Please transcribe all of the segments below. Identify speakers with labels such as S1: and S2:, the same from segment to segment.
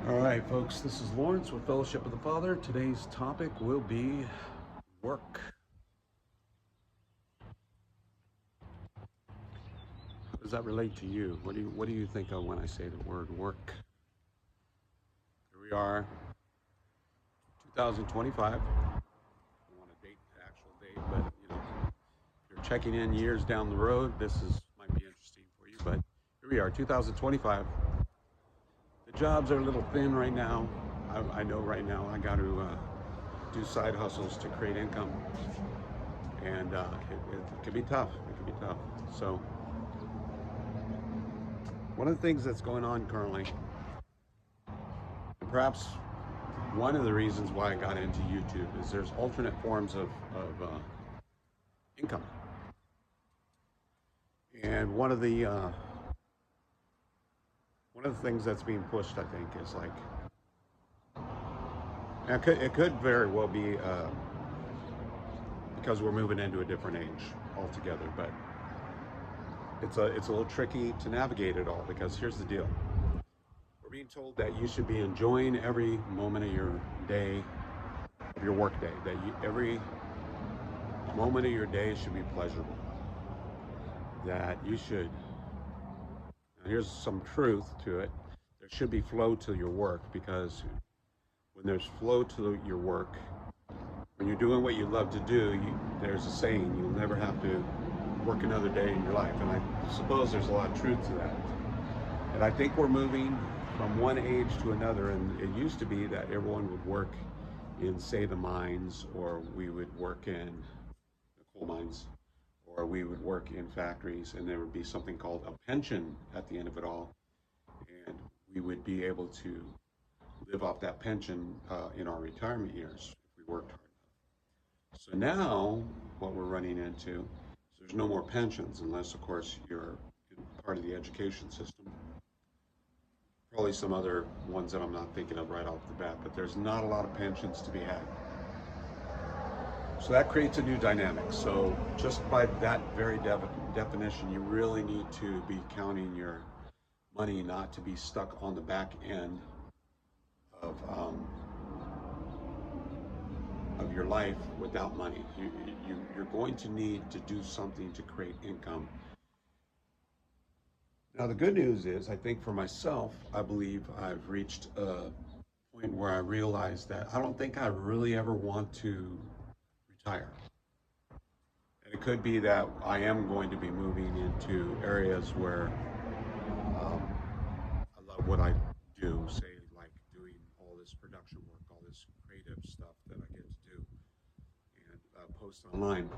S1: All right, folks, this is Lawrence with Fellowship of the Father. Today's topic will be work. How does that relate to you? What do you think of when I say the word work? Here we are, 2025. I don't want to date the actual date, but if you're checking in years down the road, this is might be interesting for you. But here we are, 2025. The jobs are a little thin right now. I know right now I got to do side hustles to create income, and it can be tough. It can be tough. So one of the things that's going on currently, and perhaps one of the reasons why I got into YouTube, is there's alternate forms of income, and one of the things that's being pushed, I think, is like, and it could very well be because we're moving into a different age altogether, but it's a little tricky to navigate it all because here's the deal. We're being told that you should be enjoying every moment of your day, of your work day, that every moment of your day should be pleasurable, that you should, and here's some truth to it, there should be flow to your work, because when there's flow to your work, when you're doing what you love to do, there's a saying, you'll never have to work another day in your life. And I suppose there's a lot of truth to that. And I think we're moving from one age to another, and it used to be that everyone would work in, say, the mines, or we would work in the coal mines, or we would work in factories, and there would be something called a pension at the end of it all, and we would be able to live off that pension in our retirement years if we worked hard enough. So now what we're running into is there's no more pensions unless, of course, you're part of the education system. Probably some other ones that I'm not thinking of right off the bat, but there's not a lot of pensions to be had. So that creates a new dynamic. So just by that very definition, you really need to be counting your money, not to be stuck on the back end of your life without money. You're going to need to do something to create income. Now, the good news is, I think for myself, I believe I've reached a point where I realize that I don't think I really ever want to retire. And it could be that I am going to be moving into areas where I love what I do, say like doing all this production work, all this creative stuff that I get to do and post online.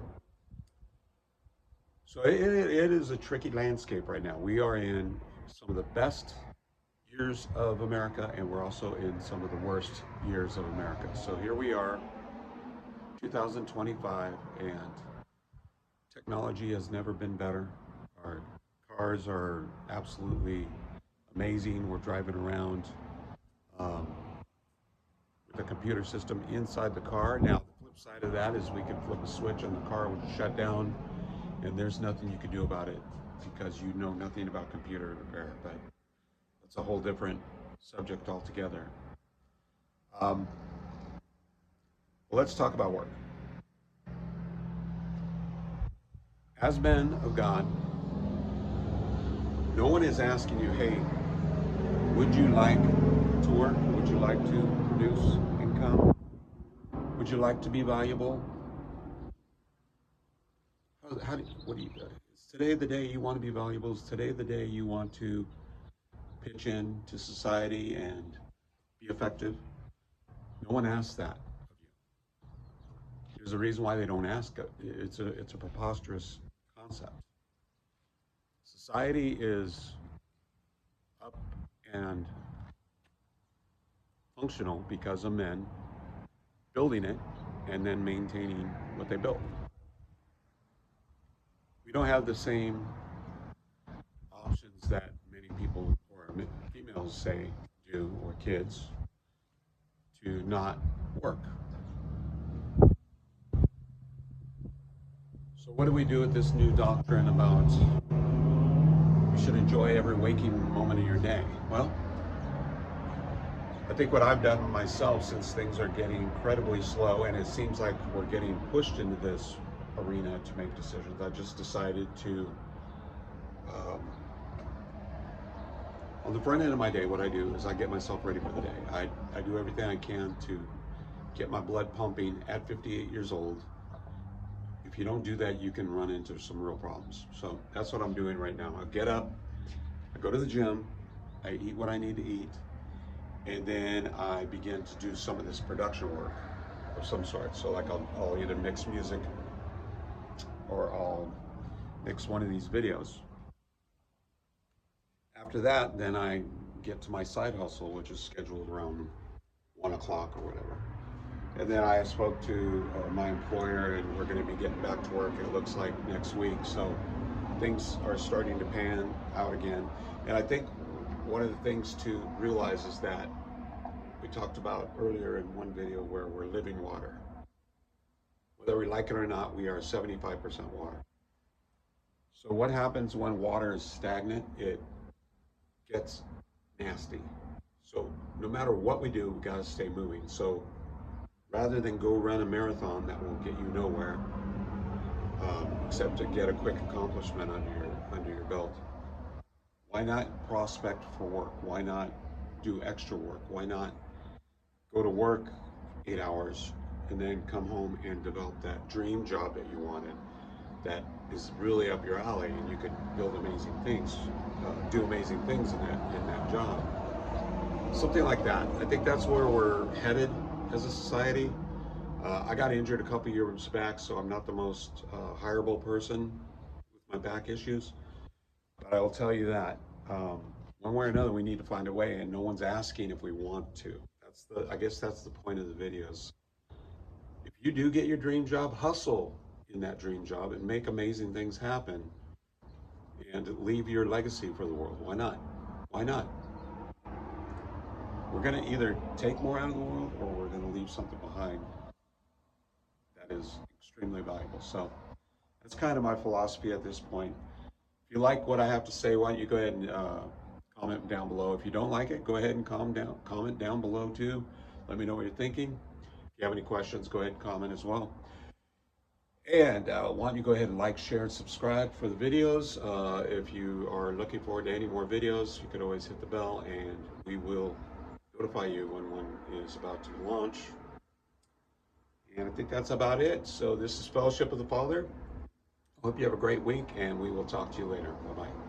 S1: So it is a tricky landscape right now. We are in some of the best years of America, and we're also in some of the worst years of America. So here we are, 2025, and technology has never been better. Our cars are absolutely amazing. We're driving around um, with a computer system inside the car. Now, the flip side of that is we can flip a switch and the car will shut down, and there's nothing you can do about it because you know nothing about computer repair. But that's a whole different subject altogether. Um, well, let's talk about work. As men of God, no one is asking you, hey, would you like to work? Would you like to produce income? Would you like to be valuable? What do you, is today the day you want to be valuable? Is today the day you want to pitch in to society and be effective? No one asks that of you. There's a reason why they don't ask it. It's a preposterous concept. Society is up and functional because of men building it and then maintaining what they built. We don't have the same options that many people or females say do, or kids, to not work. So what do we do with this new doctrine about you should enjoy every waking moment of your day? Well, I think what I've done myself, since things are getting incredibly slow and it seems like we're getting pushed into this arena to make decisions, I just decided to, um, on the front end of my day, what I do is I get myself ready for the day. I do everything I can to get my blood pumping at 58 years old. If you don't do that, you can run into some real problems. So that's what I'm doing right now. I get up, I go to the gym, I eat what I need to eat, and then I begin to do some of this production work of some sort. So like I'll either mix music or I'll mix one of these videos. After that, then I get to my side hustle, which is scheduled around 1 o'clock or whatever. And then I spoke to my employer, and we're going to be getting back to work, it looks like next week. So things are starting to pan out again. And I think one of the things to realize is that we talked about earlier in one video where we're living water. Whether we like it or not, we are 75% water. So what happens when water is stagnant? It gets nasty. So no matter what we do, we gotta stay moving. So rather than go run a marathon that will get you nowhere, except to get a quick accomplishment under your belt, why not prospect for work? Why not do extra work? Why not go to work 8 hours and then come home and develop that dream job that you wanted, that is really up your alley, and you could build amazing things, do amazing things in that job. Something like that. I think that's where we're headed as a society. I got injured a couple years back, so I'm not the most hireable person with my back issues. But I will tell you that one way or another, we need to find a way, and no one's asking if we want to. I guess that's the point of the videos. If you do get your dream job, hustle in that dream job and make amazing things happen and leave your legacy for the world. Why not? Why not? We're going to either take more out of the world, or we're going to leave something behind that is extremely valuable. So that's kind of my philosophy at this point. If you like what I have to say, why don't you go ahead and comment down below. If you don't like it, go ahead and comment down below too. Let me know what you're thinking. If you have any questions, go ahead and comment as well. And why don't you go ahead and like, share, and subscribe for the videos. If you are looking forward to any more videos, you can always hit the bell and we will notify you when one is about to launch. And I think that's about it. So this is Fellowship of the Father. I hope you have a great week, and we will talk to you later. Bye-bye.